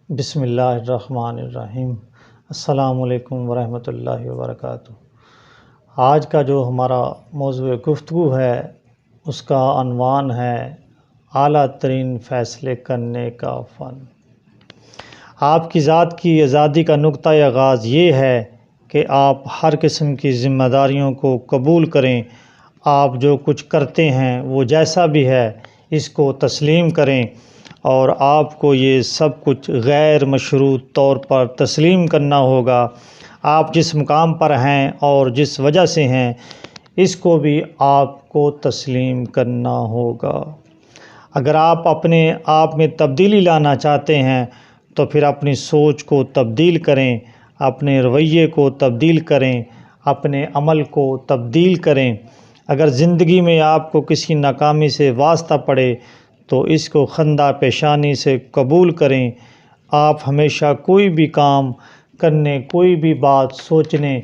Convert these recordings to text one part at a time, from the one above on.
بسم اللہ الرحمن الرحیم۔ السلام علیکم ورحمۃ اللہ وبرکاتہ۔ آج کا جو ہمارا موضوع گفتگو ہے اس کا عنوان ہے اعلیٰ ترین فیصلے کرنے کا فن۔ آپ کی ذات کی آزادی کا نقطۂ آغاز یہ ہے کہ آپ ہر قسم کی ذمہ داریوں کو قبول کریں۔ آپ جو کچھ کرتے ہیں وہ جیسا بھی ہے اس کو تسلیم کریں، اور آپ کو یہ سب کچھ غیر مشروط طور پر تسلیم کرنا ہوگا۔ آپ جس مقام پر ہیں اور جس وجہ سے ہیں اس کو بھی آپ کو تسلیم کرنا ہوگا۔ اگر آپ اپنے آپ میں تبدیلی لانا چاہتے ہیں تو پھر اپنی سوچ کو تبدیل کریں، اپنے رویے کو تبدیل کریں، اپنے عمل کو تبدیل کریں۔ اگر زندگی میں آپ کو کسی ناکامی سے واسطہ پڑے تو اس کو خندہ پیشانی سے قبول کریں۔ آپ ہمیشہ کوئی بھی کام کرنے، کوئی بھی بات سوچنے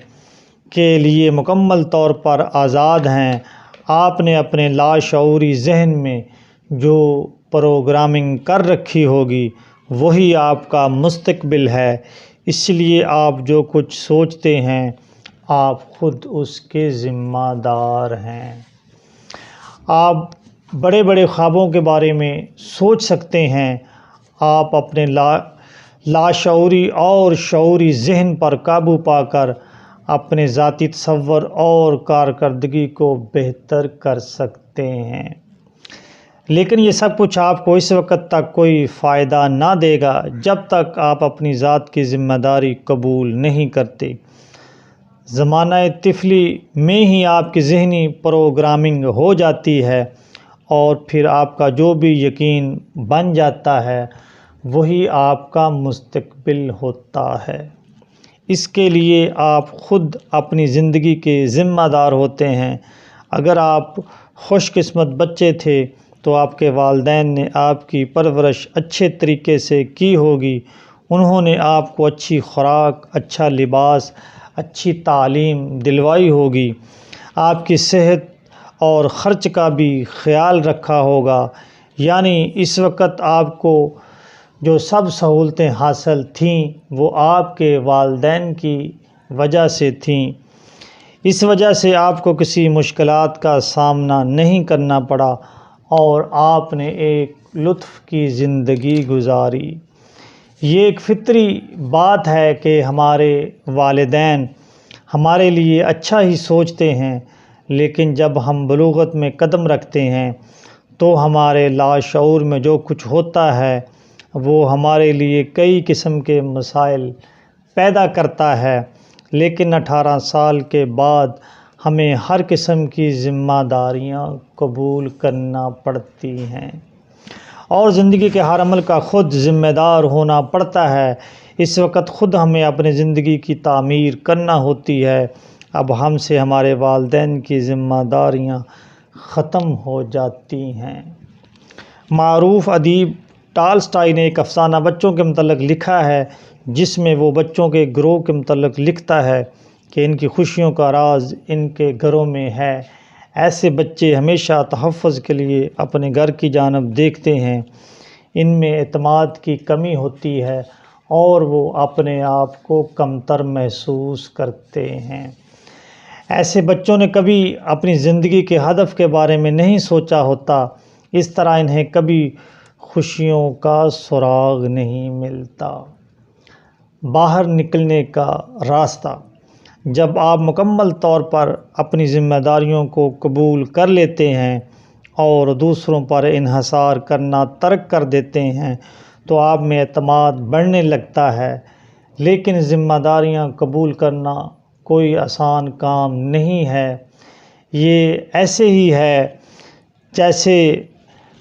کے لیے مکمل طور پر آزاد ہیں۔ آپ نے اپنے لاشعوری ذہن میں جو پروگرامنگ کر رکھی ہوگی وہی آپ کا مستقبل ہے، اس لیے آپ جو کچھ سوچتے ہیں آپ خود اس کے ذمہ دار ہیں۔ آپ بڑے بڑے خوابوں کے بارے میں سوچ سکتے ہیں۔ آپ اپنے لاشعوری اور شعوری ذہن پر قابو پا کر اپنے ذاتی تصور اور کارکردگی کو بہتر کر سکتے ہیں، لیکن یہ سب کچھ آپ کو اس وقت تک کوئی فائدہ نہ دے گا جب تک آپ اپنی ذات کی ذمہ داری قبول نہیں کرتے۔ زمانہ طفلی میں ہی آپ کی ذہنی پروگرامنگ ہو جاتی ہے اور پھر آپ کا جو بھی یقین بن جاتا ہے وہی آپ کا مستقبل ہوتا ہے۔ اس کے لیے آپ خود اپنی زندگی کے ذمہ دار ہوتے ہیں۔ اگر آپ خوش قسمت بچے تھے تو آپ کے والدین نے آپ کی پرورش اچھے طریقے سے کی ہوگی۔ انہوں نے آپ کو اچھی خوراک، اچھا لباس، اچھی تعلیم دلوائی ہوگی۔ آپ کی صحت اور خرچ کا بھی خیال رکھا ہوگا، یعنی اس وقت آپ کو جو سب سہولتیں حاصل تھیں وہ آپ کے والدین کی وجہ سے تھیں۔ اس وجہ سے آپ کو کسی مشکلات کا سامنا نہیں کرنا پڑا اور آپ نے ایک لطف کی زندگی گزاری۔ یہ ایک فطری بات ہے کہ ہمارے والدین ہمارے لیے اچھا ہی سوچتے ہیں، لیکن جب ہم بلوغت میں قدم رکھتے ہیں تو ہمارے لاشعور میں جو کچھ ہوتا ہے وہ ہمارے لیے کئی قسم کے مسائل پیدا کرتا ہے، لیکن 18 سال کے بعد ہمیں ہر قسم کی ذمہ داریاں قبول کرنا پڑتی ہیں اور زندگی کے ہر عمل کا خود ذمہ دار ہونا پڑتا ہے۔ اس وقت خود ہمیں اپنی زندگی کی تعمیر کرنا ہوتی ہے۔ اب ہم سے ہمارے والدین کی ذمہ داریاں ختم ہو جاتی ہیں۔ معروف ادیب ٹالسٹائی نے ایک افسانہ بچوں کے متعلق لکھا ہے جس میں وہ بچوں کے گروہ کے متعلق لکھتا ہے کہ ان کی خوشیوں کا راز ان کے گھروں میں ہے۔ ایسے بچے ہمیشہ تحفظ کے لیے اپنے گھر کی جانب دیکھتے ہیں۔ ان میں اعتماد کی کمی ہوتی ہے اور وہ اپنے آپ کو کمتر محسوس کرتے ہیں۔ ایسے بچوں نے کبھی اپنی زندگی کے ہدف کے بارے میں نہیں سوچا ہوتا، اس طرح انہیں کبھی خوشیوں کا سراغ نہیں ملتا۔ باہر نکلنے کا راستہ: جب آپ مکمل طور پر اپنی ذمہ داریوں کو قبول کر لیتے ہیں اور دوسروں پر انحصار کرنا ترک کر دیتے ہیں تو آپ میں اعتماد بڑھنے لگتا ہے، لیکن ذمہ داریاں قبول کرنا کوئی آسان کام نہیں ہے۔ یہ ایسے ہی ہے جیسے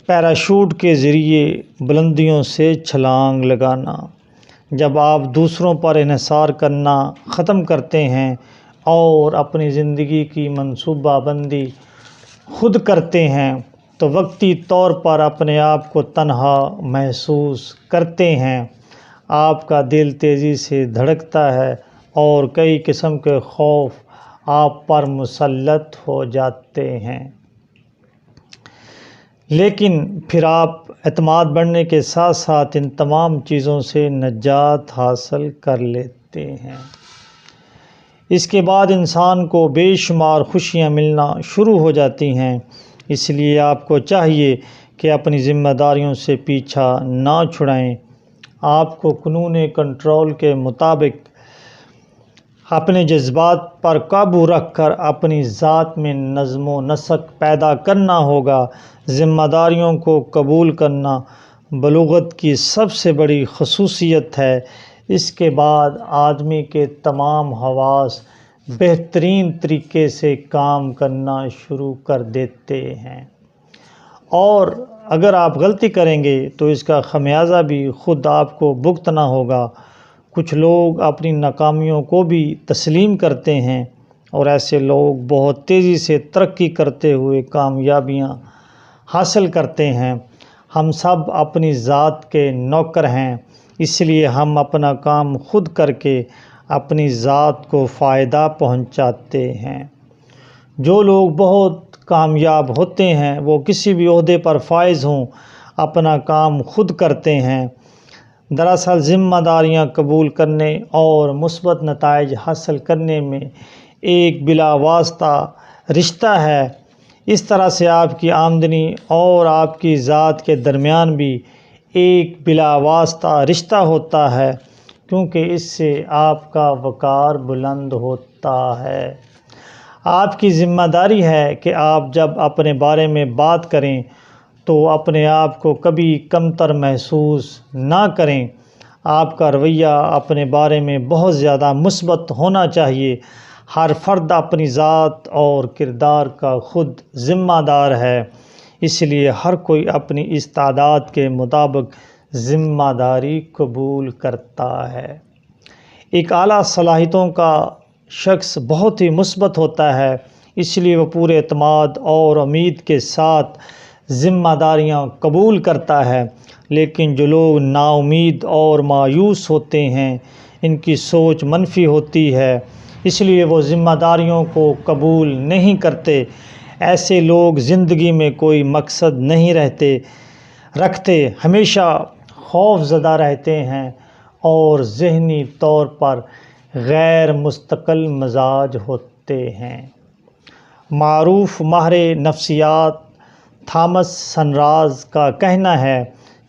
پیراشوٹ کے ذریعے بلندیوں سے چھلانگ لگانا۔ جب آپ دوسروں پر انحصار کرنا ختم کرتے ہیں اور اپنی زندگی کی منصوبہ بندی خود کرتے ہیں تو وقتی طور پر اپنے آپ کو تنہا محسوس کرتے ہیں۔ آپ کا دل تیزی سے دھڑکتا ہے اور کئی قسم کے خوف آپ پر مسلط ہو جاتے ہیں، لیکن پھر آپ اعتماد بڑھنے کے ساتھ ساتھ ان تمام چیزوں سے نجات حاصل کر لیتے ہیں۔ اس کے بعد انسان کو بے شمار خوشیاں ملنا شروع ہو جاتی ہیں۔ اس لیے آپ کو چاہیے کہ اپنی ذمہ داریوں سے پیچھا نہ چھڑائیں۔ آپ کو قانون کنٹرول کے مطابق اپنے جذبات پر قابو رکھ کر اپنی ذات میں نظم و نسق پیدا کرنا ہوگا۔ ذمہ داریوں کو قبول کرنا بلوغت کی سب سے بڑی خصوصیت ہے۔ اس کے بعد آدمی کے تمام حواس بہترین طریقے سے کام کرنا شروع کر دیتے ہیں، اور اگر آپ غلطی کریں گے تو اس کا خمیازہ بھی خود آپ کو بھگتنا ہوگا۔ کچھ لوگ اپنی ناکامیوں کو بھی تسلیم کرتے ہیں، اور ایسے لوگ بہت تیزی سے ترقی کرتے ہوئے کامیابیاں حاصل کرتے ہیں۔ ہم سب اپنی ذات کے نوکر ہیں، اس لیے ہم اپنا کام خود کر کے اپنی ذات کو فائدہ پہنچاتے ہیں۔ جو لوگ بہت کامیاب ہوتے ہیں وہ کسی بھی عہدے پر فائز ہوں اپنا کام خود کرتے ہیں۔ دراصل ذمہ داریاں قبول کرنے اور مثبت نتائج حاصل کرنے میں ایک بلا واسطہ رشتہ ہے۔ اس طرح سے آپ کی آمدنی اور آپ کی ذات کے درمیان بھی ایک بلا واسطہ رشتہ ہوتا ہے، کیونکہ اس سے آپ کا وقار بلند ہوتا ہے۔ آپ کی ذمہ داری ہے کہ آپ جب اپنے بارے میں بات کریں تو اپنے آپ کو کبھی کمتر محسوس نہ کریں۔ آپ کا رویہ اپنے بارے میں بہت زیادہ مثبت ہونا چاہیے۔ ہر فرد اپنی ذات اور کردار کا خود ذمہ دار ہے، اس لیے ہر کوئی اپنی استعداد کے مطابق ذمہ داری قبول کرتا ہے۔ ایک اعلیٰ صلاحیتوں کا شخص بہت ہی مثبت ہوتا ہے، اس لیے وہ پورے اعتماد اور امید کے ساتھ ذمہ داریاں قبول کرتا ہے۔ لیکن جو لوگ نا امید اور مایوس ہوتے ہیں، ان کی سوچ منفی ہوتی ہے، اس لیے وہ ذمہ داریوں کو قبول نہیں کرتے۔ ایسے لوگ زندگی میں کوئی مقصد نہیں رکھتے، ہمیشہ خوف زدہ رہتے ہیں اور ذہنی طور پر غیر مستقل مزاج ہوتے ہیں۔ معروف ماہر نفسیات تھامس سنراز کا کہنا ہے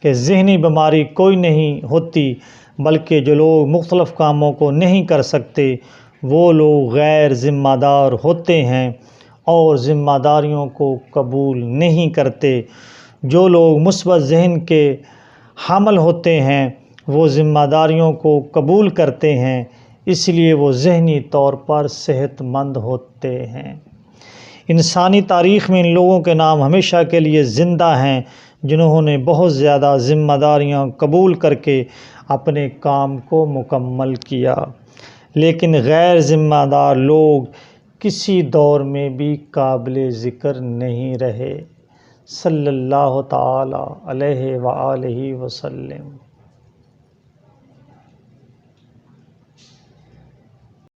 کہ ذہنی بیماری کوئی نہیں ہوتی، بلکہ جو لوگ مختلف کاموں کو نہیں کر سکتے وہ لوگ غیر ذمہ دار ہوتے ہیں اور ذمہ داریوں کو قبول نہیں کرتے۔ جو لوگ مثبت ذہن کے حامل ہوتے ہیں وہ ذمہ داریوں کو قبول کرتے ہیں، اس لیے وہ ذہنی طور پر صحت مند ہوتے ہیں۔ انسانی تاریخ میں ان لوگوں کے نام ہمیشہ کے لیے زندہ ہیں جنہوں نے بہت زیادہ ذمہ داریاں قبول کر کے اپنے کام کو مکمل کیا، لیکن غیر ذمہ دار لوگ کسی دور میں بھی قابل ذکر نہیں رہے۔ صلی اللہ تعالی علیہ وآلہ وسلم۔